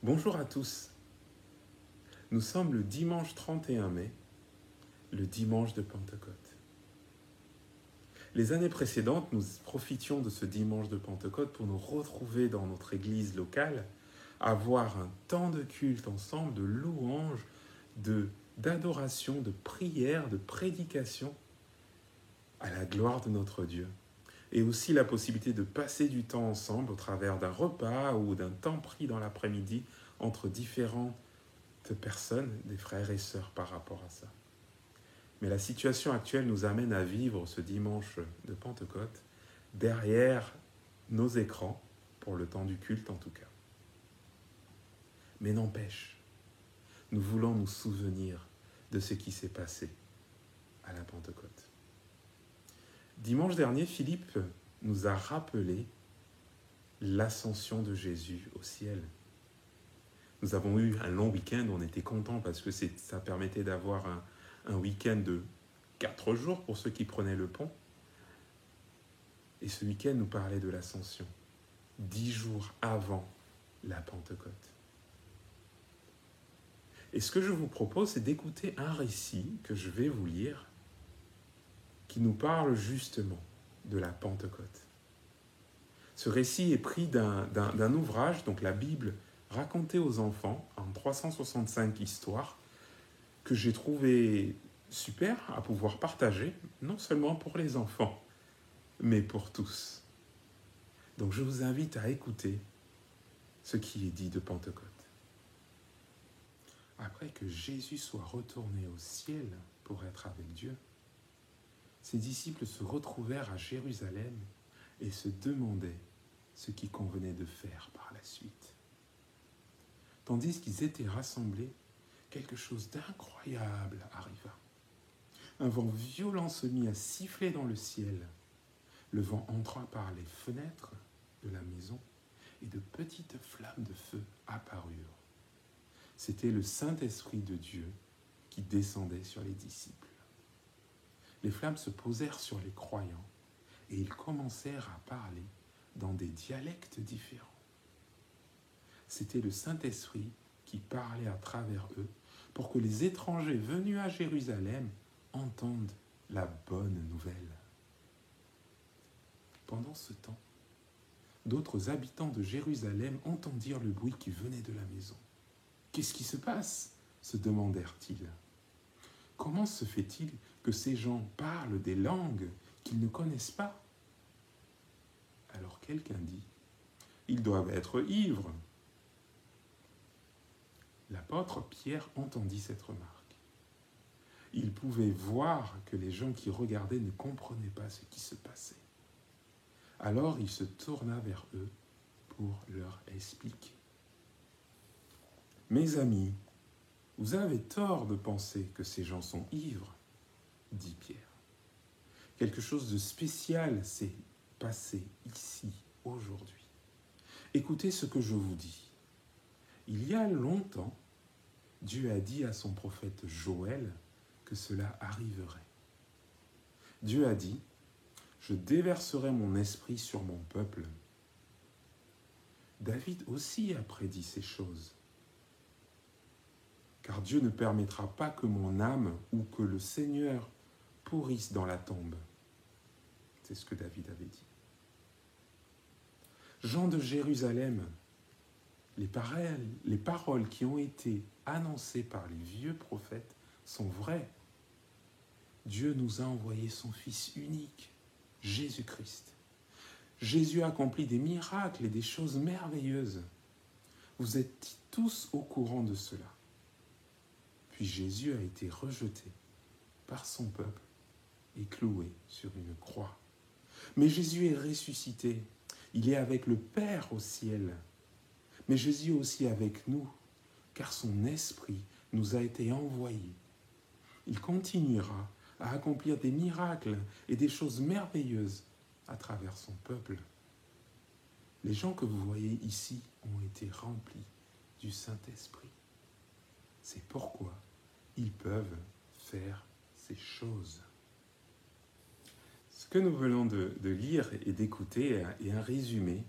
Bonjour à tous. Nous sommes le dimanche 31 mai, le dimanche de Pentecôte. Les années précédentes, nous profitions de ce dimanche de Pentecôte pour nous retrouver dans notre église locale, avoir un temps de culte ensemble, de louange, d'adoration, de prière, de prédication à la gloire de notre Dieu. Et aussi la possibilité de passer du temps ensemble au travers d'un repas ou d'un temps pris dans l'après-midi entre différentes personnes, des frères et sœurs par rapport à ça. Mais la situation actuelle nous amène à vivre ce dimanche de Pentecôte derrière nos écrans, pour le temps du culte en tout cas. Mais n'empêche, nous voulons nous souvenir de ce qui s'est passé à la Pentecôte. Dimanche dernier, Philippe nous a rappelé l'ascension de Jésus au ciel. Nous avons eu un long week-end, on était contents parce que ça permettait d'avoir un week-end de 4 jours pour ceux qui prenaient le pont. Et ce week-end nous parlait de l'ascension, 10 jours avant la Pentecôte. Et ce que je vous propose, c'est d'écouter un récit que je vais vous lire, qui nous parle justement de la Pentecôte. Ce récit est pris d'un ouvrage, donc la Bible racontée aux enfants, en 365 histoires, que j'ai trouvé super à pouvoir partager, non seulement pour les enfants, mais pour tous. Donc je vous invite à écouter ce qui est dit de Pentecôte. Après que Jésus soit retourné au ciel pour être avec Dieu, ses disciples se retrouvèrent à Jérusalem et se demandaient ce qu'il convenait de faire par la suite. Tandis qu'ils étaient rassemblés, quelque chose d'incroyable arriva. Un vent violent se mit à siffler dans le ciel. Le vent entra par les fenêtres de la maison et de petites flammes de feu apparurent. C'était le Saint-Esprit de Dieu qui descendait sur les disciples. Les flammes se posèrent sur les croyants et ils commencèrent à parler dans des dialectes différents. C'était le Saint-Esprit qui parlait à travers eux pour que les étrangers venus à Jérusalem entendent la bonne nouvelle. Pendant ce temps, d'autres habitants de Jérusalem entendirent le bruit qui venait de la maison. « Qu'est-ce qui se passe ?» se demandèrent-ils. « Comment se fait-il que ces gens parlent des langues qu'ils ne connaissent pas ?» Alors quelqu'un dit « Ils doivent être ivres. » L'apôtre Pierre entendit cette remarque. Il pouvait voir que les gens qui regardaient ne comprenaient pas ce qui se passait. Alors il se tourna vers eux pour leur expliquer. « Mes amis, vous avez tort de penser que ces gens sont ivres, dit Pierre. Quelque chose de spécial s'est passé ici, aujourd'hui. Écoutez ce que je vous dis. Il y a longtemps, Dieu a dit à son prophète Joël que cela arriverait. Dieu a dit « Je déverserai mon esprit sur mon peuple ». David aussi a prédit ces choses. Car Dieu ne permettra pas que mon âme ou que le Seigneur pourrisse dans la tombe. C'est ce que David avait dit. Gens de Jérusalem, les paroles qui ont été annoncées par les vieux prophètes sont vraies. Dieu nous a envoyé son Fils unique, Jésus-Christ. Jésus a accompli des miracles et des choses merveilleuses. Vous êtes tous au courant de cela. Puis Jésus a été rejeté par son peuple et cloué sur une croix. Mais Jésus est ressuscité. Il est avec le Père au ciel. Mais Jésus est aussi avec nous, car son esprit nous a été envoyé. Il continuera à accomplir des miracles et des choses merveilleuses à travers son peuple. Les gens que vous voyez ici ont été remplis du Saint-Esprit. C'est pourquoi ils peuvent faire ces choses. Ce que nous venons de lire et d'écouter est un résumé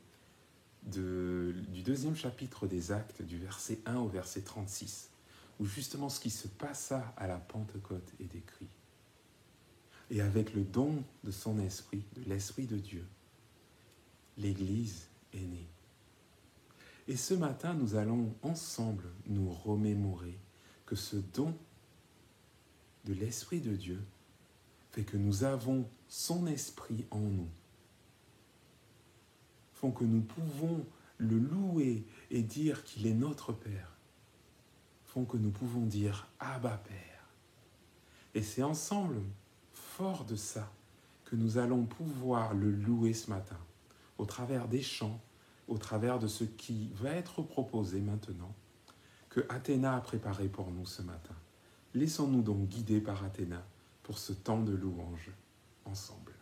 du deuxième chapitre des Actes, du verset 1 au verset 36, où justement ce qui se passa à la Pentecôte est décrit. Et avec le don de son esprit, de l'Esprit de Dieu, l'Église est née. Et ce matin, nous allons ensemble nous remémorer que ce don de l'Esprit de Dieu fait que nous avons son esprit en nous, font que nous pouvons le louer et dire qu'il est notre Père, font que nous pouvons dire « Abba Père ». Et c'est ensemble, fort de ça, que nous allons pouvoir le louer ce matin, au travers des chants, au travers de ce qui va être proposé maintenant, que Athéna a préparé pour nous ce matin. Laissons-nous donc guider par Athéna pour ce temps de louange ensemble.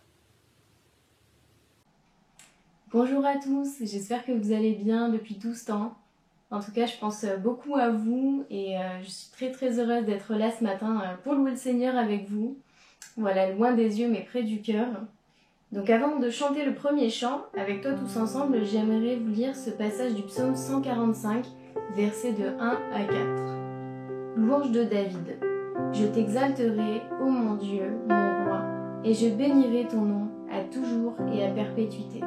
Bonjour à tous, j'espère que vous allez bien depuis tout ce temps. En tout cas, je pense beaucoup à vous et je suis très heureuse d'être là ce matin pour louer le Seigneur avec vous. Voilà, loin des yeux mais près du cœur. Donc avant de chanter le premier chant, avec toi tous ensemble, j'aimerais vous lire ce passage du psaume 145, versets de 1 à 4. Louange de David. Je t'exalterai, ô mon Dieu, mon roi, et je bénirai ton nom à toujours et à perpétuité.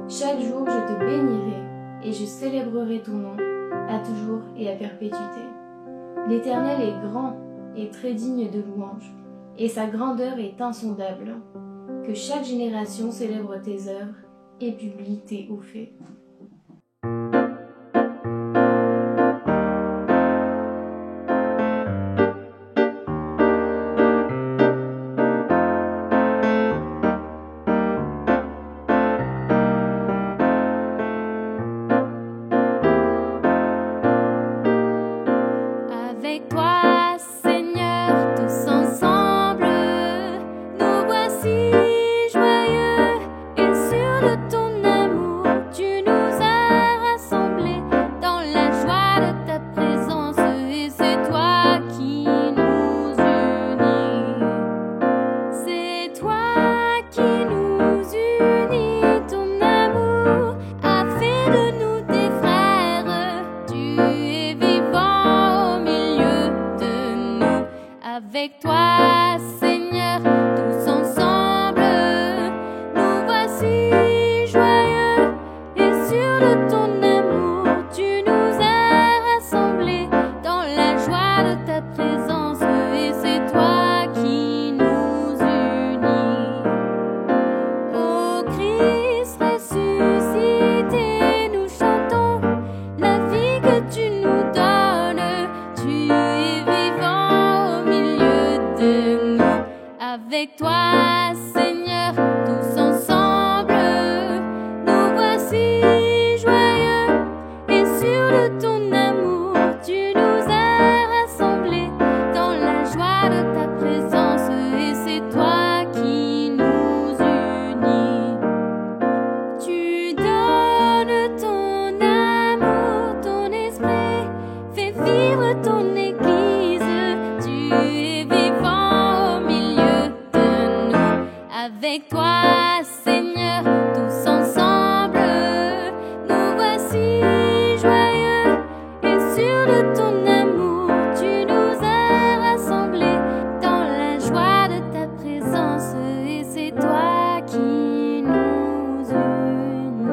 Chaque jour je te bénirai, et je célébrerai ton nom à toujours et à perpétuité. L'Éternel est grand et très digne de louange, et sa grandeur est insondable. Que chaque génération célèbre tes œuvres et publie tes hauts faits. Avec toi, Seigneur, tous ensemble, nous voici joyeux et sûrs de ton amour. Tu nous as rassemblés dans la joie de ta présence et c'est toi qui nous unis. C'est toi qui nous unis, ton amour a fait de nous des frères. Tu es vivant au milieu de nous. Avec toi, Seigneur, tous ensemble, nous voici joyeux et sûrs de ton amour. Tu nous as rassemblés dans la joie de ta présence et c'est toi qui nous unis. Ô Christ ressuscité, nous chantons la vie que tu nous donnes. Tu es vivant au milieu de nous. Avec toi, Seigneur, tous ensemble, nous voici joyeux et sûrs de ton amour. Tu nous as rassemblés dans la joie de ta présence et c'est toi qui nous unis. Tu donnes ton amour, ton esprit, fais vivre ton église. Tu es vivant au milieu de nous. Avec toi, Seigneur, tous ensemble, nous voici joyeux et sûrs de ton amour. Tu nous as rassemblés dans la joie de ta présence et c'est toi qui nous unis.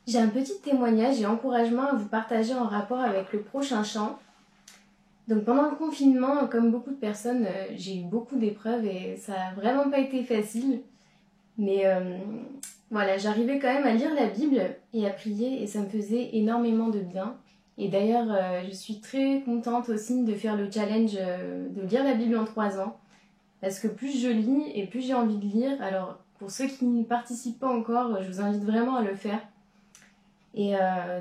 J'ai un petit témoignage et encouragement à vous partager en rapport avec le prochain chant. Donc pendant le confinement, comme beaucoup de personnes, j'ai eu beaucoup d'épreuves et ça n'a vraiment pas été facile. Mais voilà, j'arrivais quand même à lire la Bible et à prier et ça me faisait énormément de bien. Et d'ailleurs, je suis très contente aussi de faire le challenge de lire la Bible en 3 ans. Parce que plus je lis et plus j'ai envie de lire. Alors pour ceux qui ne participent pas encore, je vous invite vraiment à le faire. Et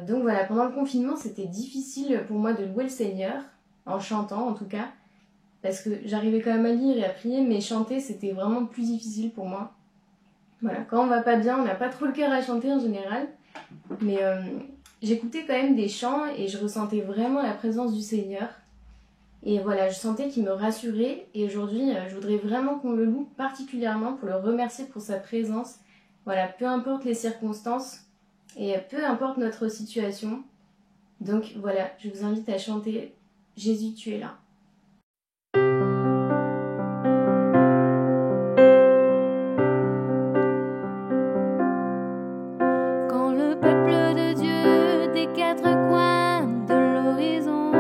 donc voilà, pendant le confinement, c'était difficile pour moi de louer le Seigneur, en chantant en tout cas, parce que j'arrivais quand même à lire et à prier, mais chanter c'était vraiment plus difficile pour moi. Voilà, quand on va pas bien, on n'a pas trop le cœur à chanter en général, mais j'écoutais quand même des chants et je ressentais vraiment la présence du Seigneur. Et voilà, je sentais qu'il me rassurait. Et aujourd'hui, je voudrais vraiment qu'on le loue particulièrement pour le remercier pour sa présence. Voilà, peu importe les circonstances et peu importe notre situation. Donc voilà, je vous invite à chanter « Jésus, tu es là ». Quand le peuple de Dieu des quatre coins de l'horizon,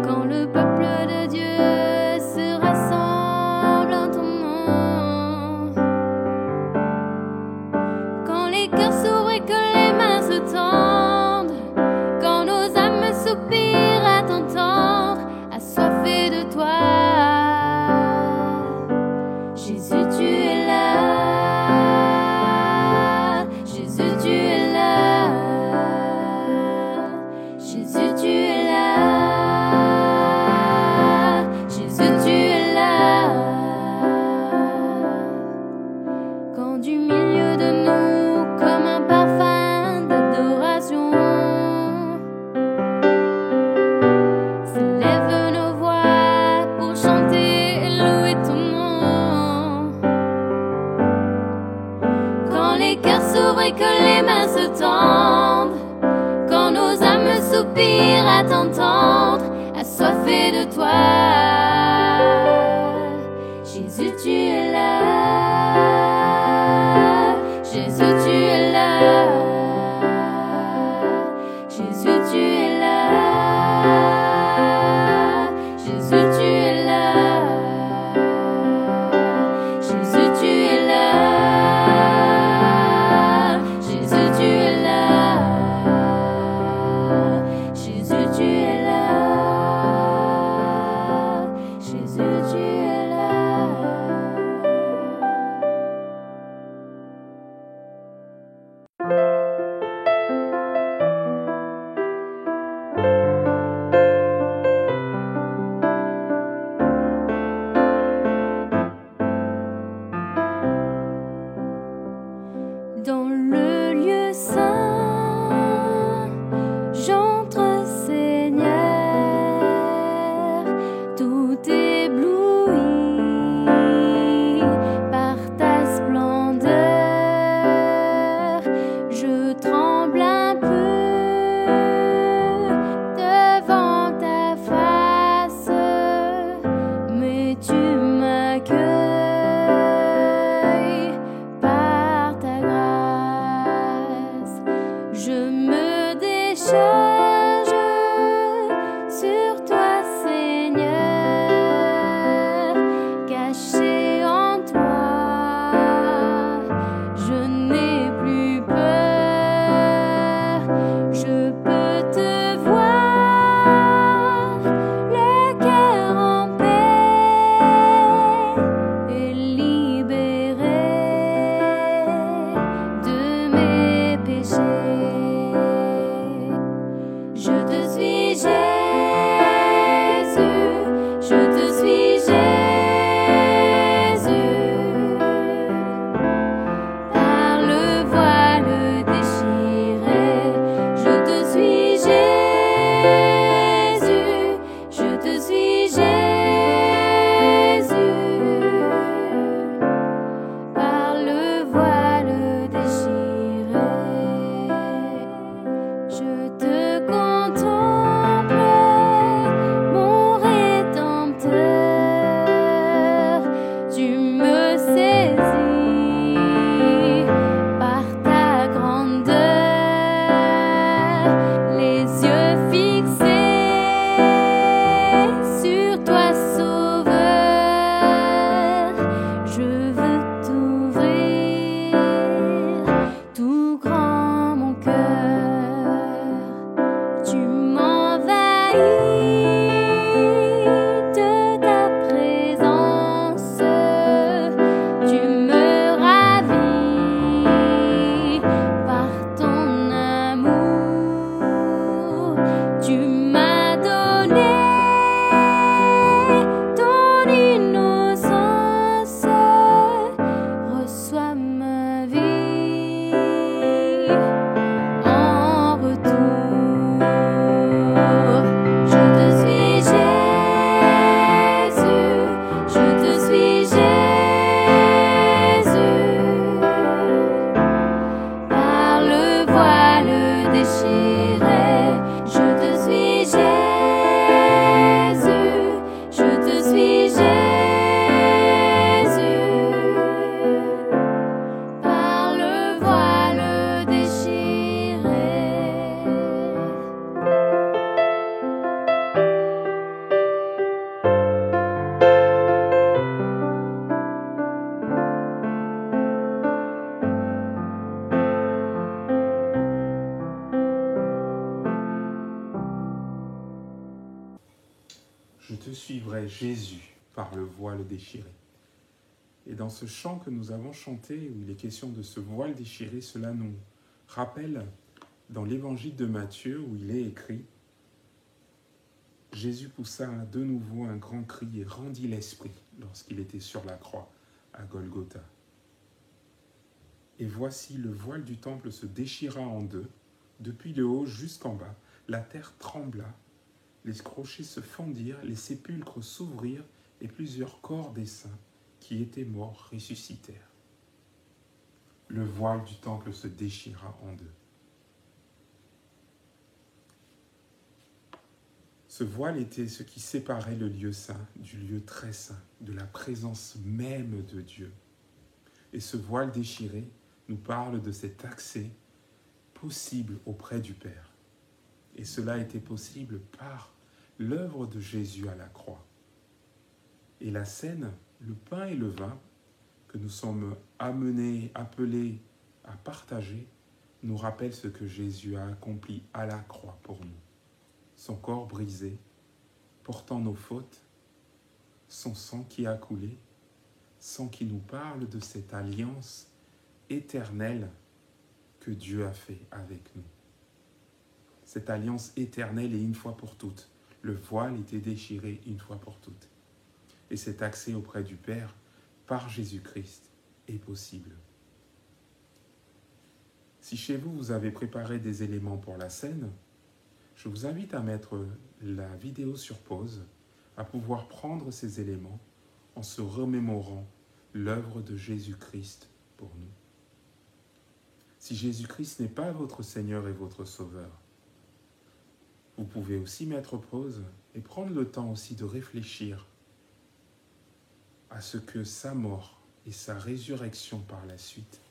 quand le peuple de Dieu se rassemble en ton nom, quand les cœurs s'ouvrent et que les mains se tendent, quand nos âmes soupirent à t'entendre, assoiffées de toi, Jésus, tu es là. Jésus, tu es là. Jésus, tu es là. Jésus, tu es là. Quand du milieu de nous, comme un parfum d'adoration, s'élèvent nos voix pour chanter et louer ton nom. Quand les cœurs s'ouvrent et que les mains se tendent, quand nos âmes soupirent à t'entendre, assoiffées de toi, Jésus, tu es là. Jésus, tu es là. Jésus, tu es là. Jésus, tu es là. Jésus, tu es là. Jésus, tu es là. Jésus, tu es là. Jésus, tu es là. Dans le lieu saint, j'entre, Seigneur, tout ébloui par ta splendeur. Je tremble un peu devant ta face, mais tu m'accueilles par ta grâce. Je me décharge sur toi, Seigneur, caché en toi. Je n'ai plus peur, je peux te voir, le cœur en paix et libéré de mes péchés. déchiré. Je te suis Jésus, je te suis Jésus, par le voile déchiré. Je te suivrai, Jésus, par le voile déchiré. Et dans ce chant que nous avons chanté, où il est question de ce voile déchiré, cela nous rappelle dans l'évangile de Matthieu, où il est écrit « Jésus poussa de nouveau un grand cri et rendit l'esprit lorsqu'il était sur la croix à Golgotha. Et voici le voile du temple se déchira en deux, depuis le haut jusqu'en bas, la terre trembla, les crochets se fendirent, les sépulcres s'ouvrirent, et plusieurs corps des saints qui étaient morts ressuscitèrent. » Le voile du temple se déchira en deux. Ce voile était ce qui séparait le lieu saint du lieu très saint, de la présence même de Dieu. Et ce voile déchiré nous parle de cet accès possible auprès du Père. Et cela était possible par l'œuvre de Jésus à la croix. Et la scène, le pain et le vin, que nous sommes appelés à partager, nous rappelle ce que Jésus a accompli à la croix pour nous. Son corps brisé, portant nos fautes, son sang qui a coulé, sang qui nous parle de cette alliance éternelle que Dieu a fait avec nous. Cette alliance éternelle et une fois pour toutes. Le voile était déchiré une fois pour toutes. Et cet accès auprès du Père, par Jésus-Christ, est possible. Si chez vous, vous avez préparé des éléments pour la scène, je vous invite à mettre la vidéo sur pause, à pouvoir prendre ces éléments en se remémorant l'œuvre de Jésus-Christ pour nous. Si Jésus-Christ n'est pas votre Seigneur et votre Sauveur, vous pouvez aussi mettre pause et prendre le temps aussi de réfléchir à ce que sa mort et sa résurrection par la suite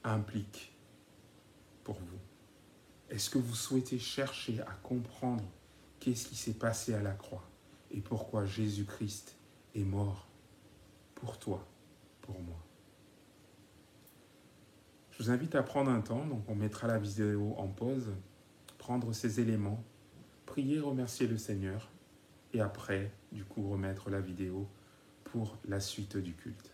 impliquent pour vous. Est-ce que vous souhaitez chercher à comprendre qu'est-ce qui s'est passé à la croix et pourquoi Jésus-Christ est mort pour toi, pour moi? Je vous invite à prendre un temps, donc on mettra la vidéo en pause, prendre ces éléments, prier, remercier le Seigneur et après, du coup, remettre la vidéo pour la suite du culte.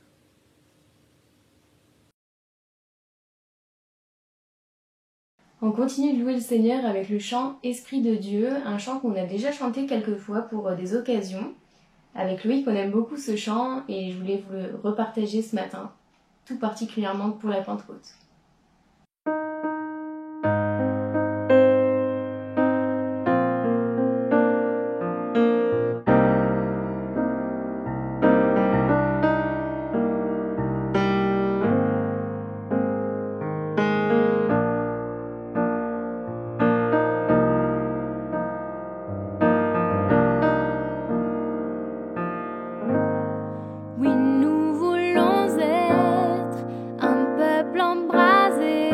On continue de louer le Seigneur avec le chant « Esprit de Dieu », un chant qu'on a déjà chanté quelques fois pour des occasions. Avec Loïc, on aime beaucoup ce chant et je voulais vous le repartager ce matin, tout particulièrement pour la Pentecôte. Oui, nous voulons être un peuple embrasé,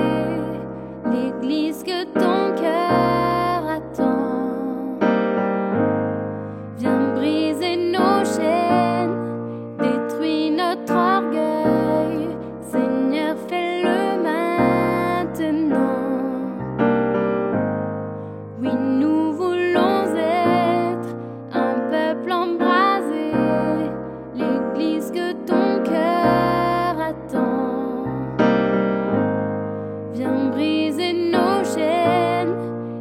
l'église que ton cœur attend. Viens briser nos chaînes, détruis notre orgueil, Seigneur, fais-le maintenant. Oui, nous voulons être un peuple embrasé, l'église que ton cœur attend. Viens briser nos chaînes,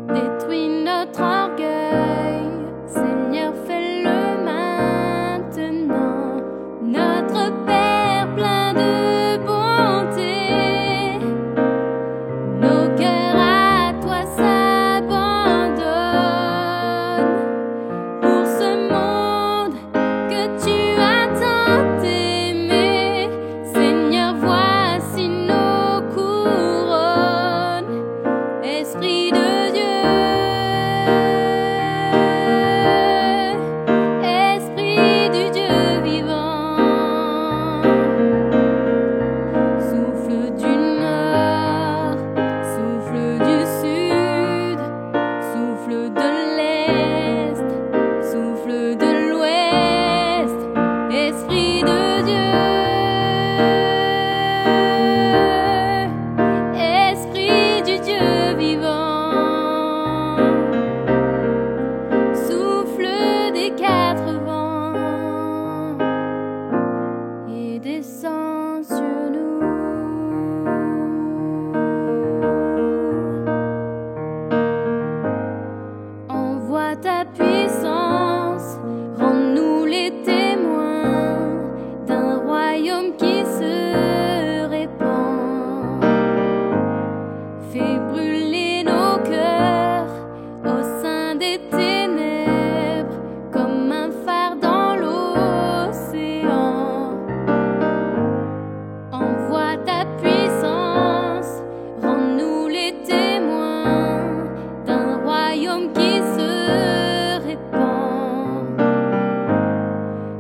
détruis notre orgueil, Seigneur, fais-le maintenant. Notre Père plein de bonté, nos cœurs à toi s'abandonnent. Pour ce monde que tu as tant aimé, Seigneur, voici nos couronnes. Esprit de ta puissance, rends-nous les témoins d'un royaume qui se répand. Fais brûler nos cœurs au sein des ténèbres comme un phare dans l'océan. Envoie ta puissance, rends-nous les témoins d'un royaume qui se répand.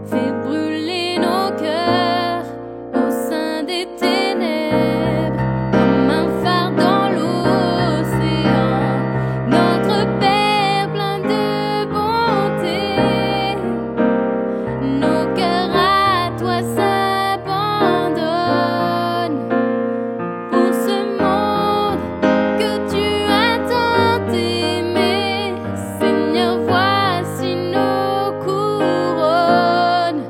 Fais brûler nos cœurs au sein des ténèbres comme un phare dans l'océan. Notre Père plein de bonté, nos cœurs à toi s'abandonnent. Pour ce monde que tu as tant aimé, Seigneur, voici nos couronnes.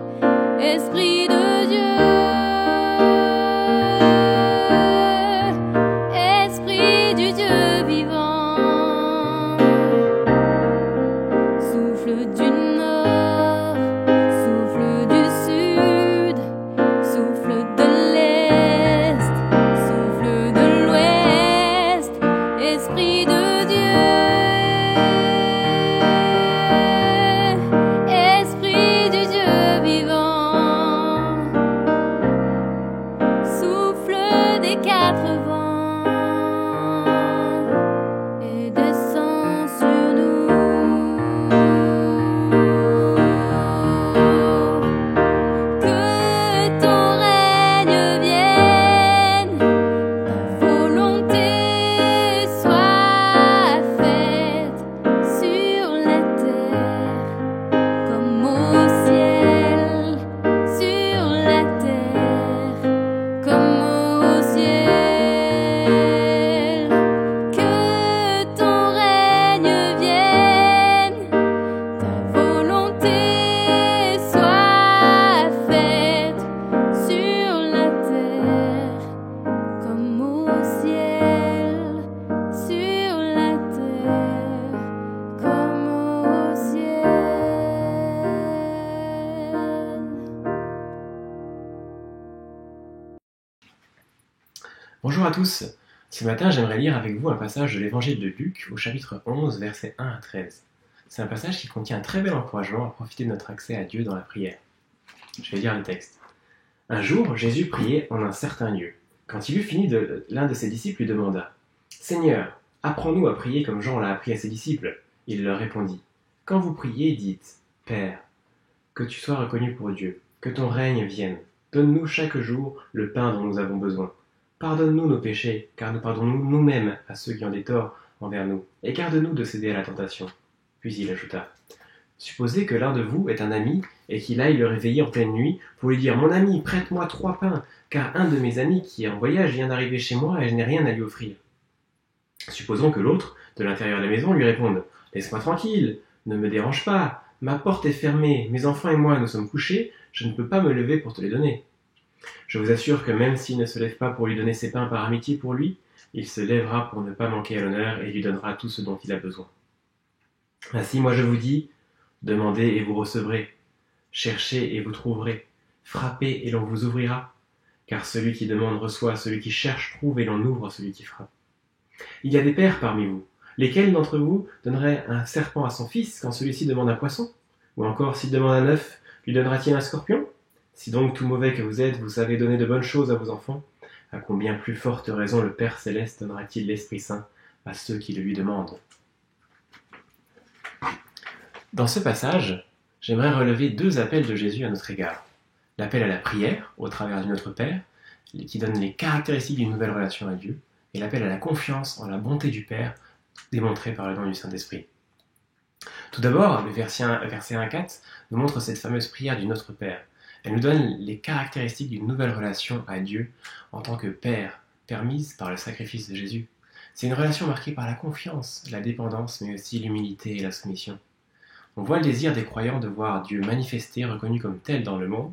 Esprit de Dieu, Esprit du Dieu vivant, souffle du nord, souffle du sud, souffle de l'est, souffle de l'ouest, Esprit de Dieu, Esprit du Dieu vivant, souffle des quatre vents et descend sur nous. Que ton règne vienne, ta volonté soit faite sur la terre comme au ciel, sur la terre comme au ciel. Que ton règne vienne, ta volonté soit faite sur la terre comme au ciel, sur la terre comme au ciel. Bonjour à tous. Ce matin, j'aimerais lire avec vous un passage de l'évangile de Luc au chapitre 11, versets 1 à 13. C'est un passage qui contient un très bel encouragement à profiter de notre accès à Dieu dans la prière. Je vais lire le texte. Un jour, Jésus priait en un certain lieu. Quand il eut fini, l'un de ses disciples lui demanda « Seigneur, apprends-nous à prier comme Jean l'a appris à ses disciples. » Il leur répondit « Quand vous priez, dites « Père, que tu sois reconnu pour Dieu, que ton règne vienne. Donne-nous chaque jour le pain dont nous avons besoin. Pardonne-nous nos péchés, car nous pardonnons nous-mêmes à ceux qui ont des torts envers nous, et garde-nous de céder à la tentation. » Puis il ajouta « Supposez que l'un de vous est un ami, et qu'il aille le réveiller en pleine nuit pour lui dire « Mon ami, prête-moi 3 pains, car un de mes amis qui est en voyage vient d'arriver chez moi et je n'ai rien à lui offrir. » Supposons que l'autre, de l'intérieur de la maison, lui réponde « Laisse-moi tranquille, ne me dérange pas, ma porte est fermée, mes enfants et moi nous sommes couchés, je ne peux pas me lever pour te les donner. » Je vous assure que même s'il ne se lève pas pour lui donner ses pains par amitié pour lui, il se lèvera pour ne pas manquer à l'honneur et lui donnera tout ce dont il a besoin. Ainsi, moi je vous dis, demandez et vous recevrez, cherchez et vous trouverez, frappez et l'on vous ouvrira, car celui qui demande reçoit, celui qui cherche trouve et l'on ouvre à celui qui frappe. Il y a des pères parmi vous, lesquels d'entre vous donnerait un serpent à son fils quand celui-ci demande un poisson? Ou encore, s'il demande un œuf, lui donnera-t-il un scorpion? Si donc, tout mauvais que vous êtes, vous savez donner de bonnes choses à vos enfants, à combien plus forte raison le Père Céleste donnera-t-il l'Esprit Saint à ceux qui le lui demandent? Dans ce passage, j'aimerais relever 2 appels de Jésus à notre égard. L'appel à la prière, au travers du Notre Père, qui donne les caractéristiques d'une nouvelle relation à Dieu, et l'appel à la confiance en la bonté du Père, démontrée par le don du Saint-Esprit. Tout d'abord, le verset 1-4 nous montre cette fameuse prière du Notre Père. Elle nous donne les caractéristiques d'une nouvelle relation à Dieu en tant que Père, permise par le sacrifice de Jésus. C'est une relation marquée par la confiance, la dépendance, mais aussi l'humilité et la soumission. On voit le désir des croyants de voir Dieu manifesté, reconnu comme tel dans le monde,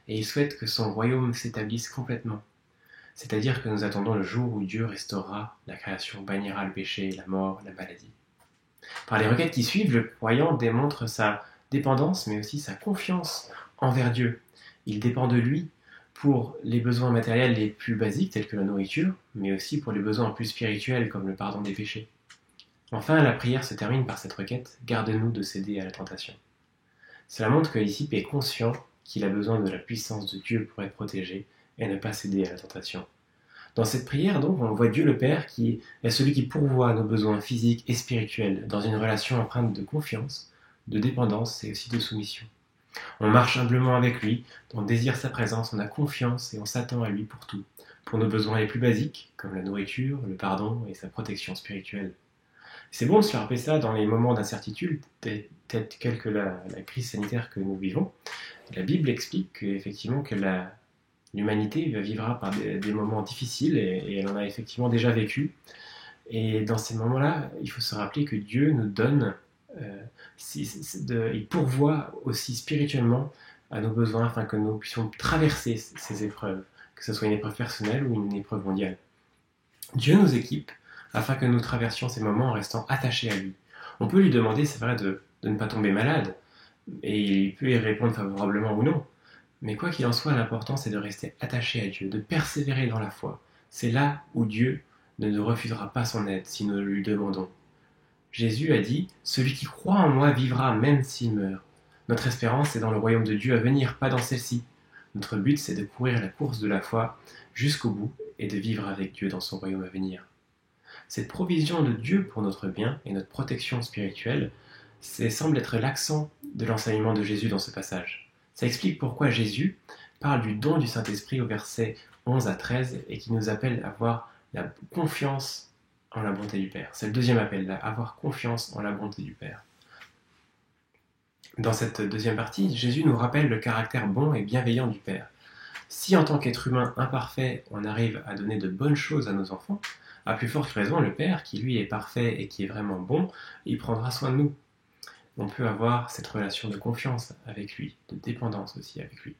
et ils souhaitent que son royaume s'établisse complètement. C'est-à-dire que nous attendons le jour où Dieu restaurera la création, bannira le péché, la mort, la maladie. Par les requêtes qui suivent, le croyant démontre sa dépendance, mais aussi sa confiance envers Dieu. Il dépend de lui pour les besoins matériels les plus basiques, tels que la nourriture, mais aussi pour les besoins plus spirituels, comme le pardon des péchés. Enfin, la prière se termine par cette requête: garde-nous de céder à la tentation. Cela montre que le disciple est conscient qu'il a besoin de la puissance de Dieu pour être protégé et ne pas céder à la tentation. Dans cette prière, donc, on voit Dieu le Père qui est celui qui pourvoit nos besoins physiques et spirituels dans une relation empreinte de confiance, de dépendance et aussi de soumission. On marche humblement avec lui, on désire sa présence, on a confiance et on s'attend à lui pour tout, pour nos besoins les plus basiques, comme la nourriture, le pardon et sa protection spirituelle. C'est bon de se rappeler ça dans les moments d'incertitude, tels que la crise sanitaire que nous vivons. La Bible explique qu'effectivement que l'humanité vivra par des moments difficiles et elle en a effectivement déjà vécu. Et dans ces moments-là, il faut se rappeler que Dieu nous donne, il pourvoit aussi spirituellement à nos besoins afin que nous puissions traverser ces épreuves, que ce soit une épreuve personnelle ou une épreuve mondiale. Dieu nous équipe afin que nous traversions ces moments en restant attachés à lui. On peut lui demander, c'est vrai, de ne pas tomber malade, et il peut y répondre favorablement ou non. Mais quoi qu'il en soit, l'important c'est de rester attaché à Dieu, de persévérer dans la foi. C'est là où Dieu ne nous refusera pas son aide si nous lui demandons. Jésus a dit: « Celui qui croit en moi vivra même s'il meurt. » Notre espérance est dans le royaume de Dieu à venir, pas dans celle-ci. Notre but c'est de courir la course de la foi jusqu'au bout et de vivre avec Dieu dans son royaume à venir. Cette provision de Dieu pour notre bien et notre protection spirituelle, semble être l'accent de l'enseignement de Jésus dans ce passage. Ça explique pourquoi Jésus parle du don du Saint-Esprit au verset 11 à 13 et qui nous appelle à avoir la confiance en la bonté du Père. C'est le deuxième appel, là, avoir confiance en la bonté du Père. Dans cette deuxième partie, Jésus nous rappelle le caractère bon et bienveillant du Père. Si en tant qu'être humain imparfait, on arrive à donner de bonnes choses à nos enfants, à plus forte raison, le Père, qui lui est parfait et qui est vraiment bon, il prendra soin de nous. On peut avoir cette relation de confiance avec lui, de dépendance aussi avec lui.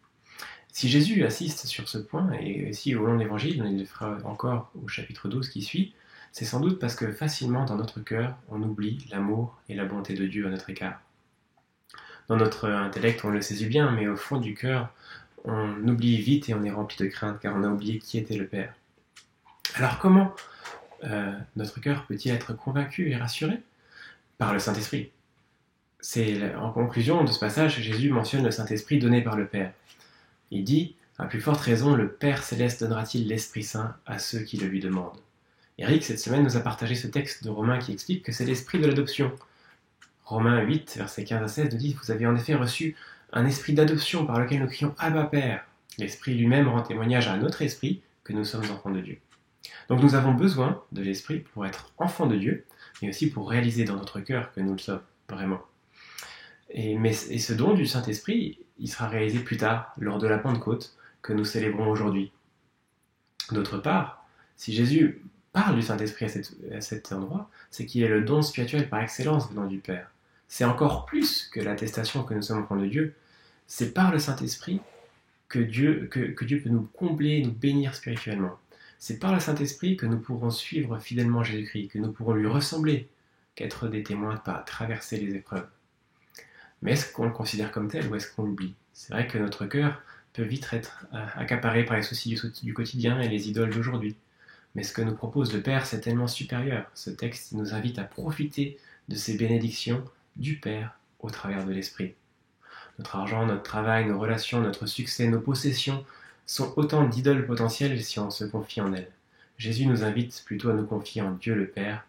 Si Jésus assiste sur ce point, et si au long de l'Évangile, on le fera encore au chapitre 12 qui suit, c'est sans doute parce que facilement dans notre cœur, on oublie l'amour et la bonté de Dieu à notre égard. Dans notre intellect, on le saisit bien, mais au fond du cœur, on oublie vite et on est rempli de crainte, car on a oublié qui était le Père. Alors comment notre cœur peut-il être convaincu et rassuré? Par le Saint-Esprit. En conclusion de ce passage, Jésus mentionne le Saint-Esprit donné par le Père. Il dit: « À plus forte raison, le Père Céleste donnera-t-il l'Esprit Saint à ceux qui le lui demandent. » Eric, cette semaine, nous a partagé ce texte de Romains qui explique que c'est l'esprit de l'adoption. Romains 8, versets 15 à 16, nous dit: « Vous avez en effet reçu un esprit d'adoption par lequel nous crions Abba Père. L'Esprit lui-même rend témoignage à notre esprit que nous sommes enfants de Dieu. » Donc nous avons besoin de l'Esprit pour être enfants de Dieu, mais aussi pour réaliser dans notre cœur que nous le sommes, vraiment. Et ce don du Saint-Esprit, il sera réalisé plus tard, lors de la Pentecôte, que nous célébrons aujourd'hui. D'autre part, si Jésus parle du Saint-Esprit à cet endroit, c'est qu'il est le don spirituel par excellence venant du Père. C'est encore plus que l'attestation que nous sommes enfants de Dieu. C'est par le Saint-Esprit que Dieu peut nous combler, nous bénir spirituellement. C'est par le Saint-Esprit que nous pourrons suivre fidèlement Jésus-Christ, que nous pourrons lui ressembler, qu'être des témoins par traverser les épreuves. Mais est-ce qu'on le considère comme tel ou est-ce qu'on l'oublie? C'est vrai que notre cœur peut vite être accaparé par les soucis du quotidien et les idoles d'aujourd'hui. Mais ce que nous propose le Père, c'est tellement supérieur. Ce texte nous invite à profiter de ces bénédictions du Père au travers de l'Esprit. Notre argent, notre travail, nos relations, notre succès, nos possessions sont autant d'idoles potentielles si on se confie en elles. Jésus nous invite plutôt à nous confier en Dieu le Père,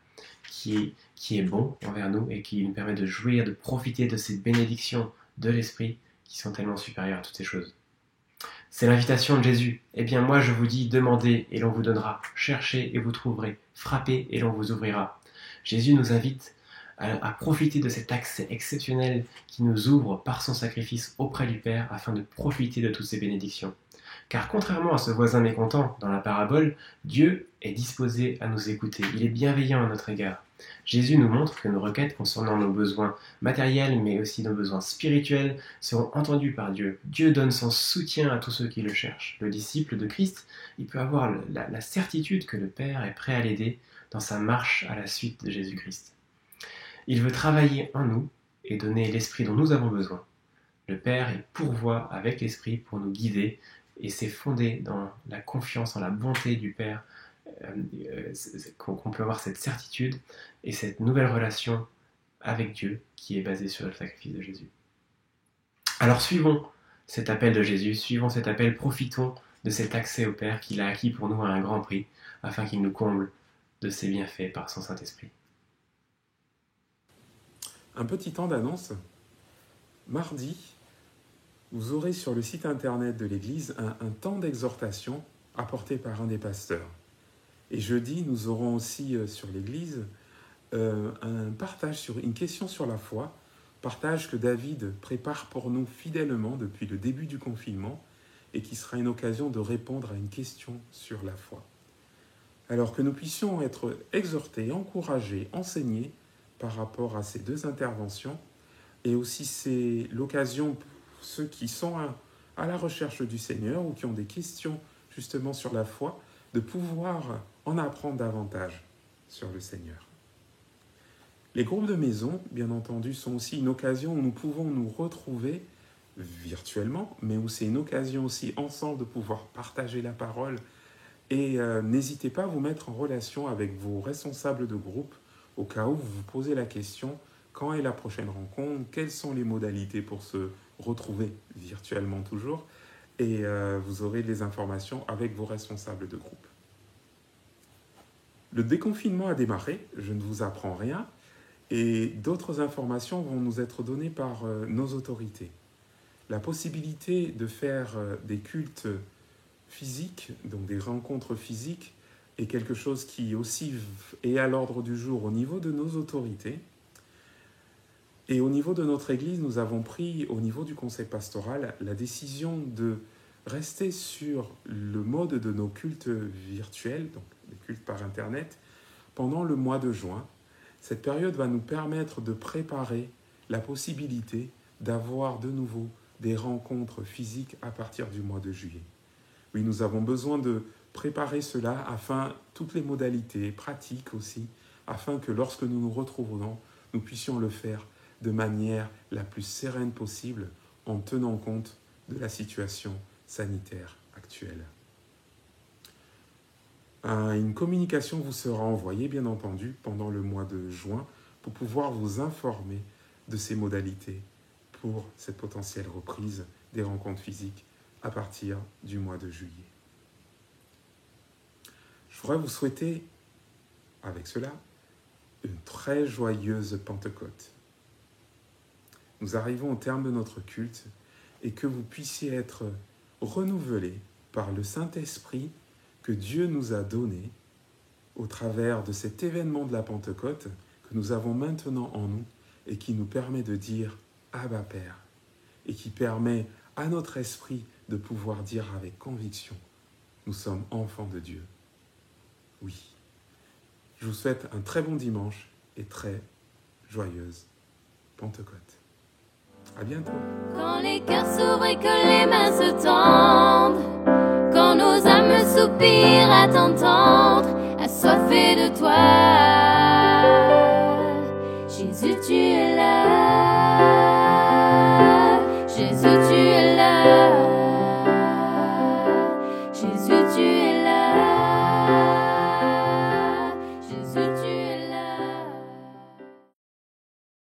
qui est bon envers nous et qui nous permet de jouir, de profiter de ces bénédictions de l'Esprit qui sont tellement supérieures à toutes ces choses. C'est l'invitation de Jésus. Eh bien moi je vous dis, demandez et l'on vous donnera, cherchez et vous trouverez, frappez et l'on vous ouvrira. Jésus nous invite à profiter de cet accès exceptionnel qui nous ouvre par son sacrifice auprès du Père afin de profiter de toutes ces bénédictions. Car contrairement à ce voisin mécontent dans la parabole, Dieu est disposé à nous écouter, il est bienveillant à notre égard. Jésus nous montre que nos requêtes concernant nos besoins matériels mais aussi nos besoins spirituels seront entendues par Dieu. Dieu donne son soutien à tous ceux qui le cherchent. Le disciple de Christ, il peut avoir la certitude que le Père est prêt à l'aider dans sa marche à la suite de Jésus-Christ. Il veut travailler en nous et donner l'esprit dont nous avons besoin. Le Père il pourvoit avec l'esprit pour nous guider et c'est fondé dans la confiance en la bonté du Père qu'on peut avoir cette certitude et cette nouvelle relation avec Dieu qui est basée sur le sacrifice de Jésus. Alors suivons cet appel de Jésus, suivons cet appel, profitons de cet accès au Père qu'il a acquis pour nous à un grand prix, afin qu'il nous comble de ses bienfaits par son Saint-Esprit. Un petit temps d'annonce. Mardi, vous aurez sur le site internet de l'Église un temps d'exhortation apporté par un des pasteurs. Et jeudi, nous aurons aussi sur l'Église un partage sur une question sur la foi, partage que David prépare pour nous fidèlement depuis le début du confinement et qui sera une occasion de répondre à une question sur la foi. Alors que nous puissions être exhortés, encouragés, enseignés par rapport à ces deux interventions, et aussi c'est l'occasion pour ceux qui sont à la recherche du Seigneur ou qui ont des questions justement sur la foi, de pouvoir en apprendre davantage sur le Seigneur. Les groupes de maison, bien entendu, sont aussi une occasion où nous pouvons nous retrouver virtuellement, mais où c'est une occasion aussi ensemble de pouvoir partager la parole. Et n'hésitez pas à vous mettre en relation avec vos responsables de groupe au cas où vous vous posez la question, quand est la prochaine rencontre, quelles sont les modalités pour se retrouver virtuellement toujours, et vous aurez les informations avec vos responsables de groupe. Le déconfinement a démarré, je ne vous apprends rien, et d'autres informations vont nous être données par nos autorités. La possibilité de faire des cultes physiques, donc des rencontres physiques, est quelque chose qui aussi est à l'ordre du jour au niveau de nos autorités. Et au niveau de notre Église, nous avons pris, au niveau du conseil pastoral, la décision de rester sur le mode de nos cultes virtuels, donc les cultes par Internet, pendant le mois de juin. Cette période va nous permettre de préparer la possibilité d'avoir de nouveau des rencontres physiques à partir du mois de juillet. Oui, nous avons besoin de préparer cela afin, toutes les modalités pratiques aussi, afin que lorsque nous nous retrouverons, nous puissions le faire de manière la plus sereine possible en tenant compte de la situation sanitaire actuelle. Une communication vous sera envoyée, bien entendu, pendant le mois de juin pour pouvoir vous informer de ces modalités pour cette potentielle reprise des rencontres physiques à partir du mois de juillet. Je voudrais vous souhaiter, avec cela, une très joyeuse Pentecôte. Nous arrivons au terme de notre culte et que vous puissiez être renouvelés par le Saint-Esprit que Dieu nous a donné au travers de cet événement de la Pentecôte que nous avons maintenant en nous et qui nous permet de dire « Abba Père » et qui permet à notre esprit de pouvoir dire avec conviction « Nous sommes enfants de Dieu ». Oui. Je vous souhaite un très bon dimanche et très joyeuse Pentecôte. À bientôt. Quand les cœurs s'ouvrent et que les mains se tendent, quand nos âmes soupirent à t'entendre, assoiffées de toi, Jésus, tu es là.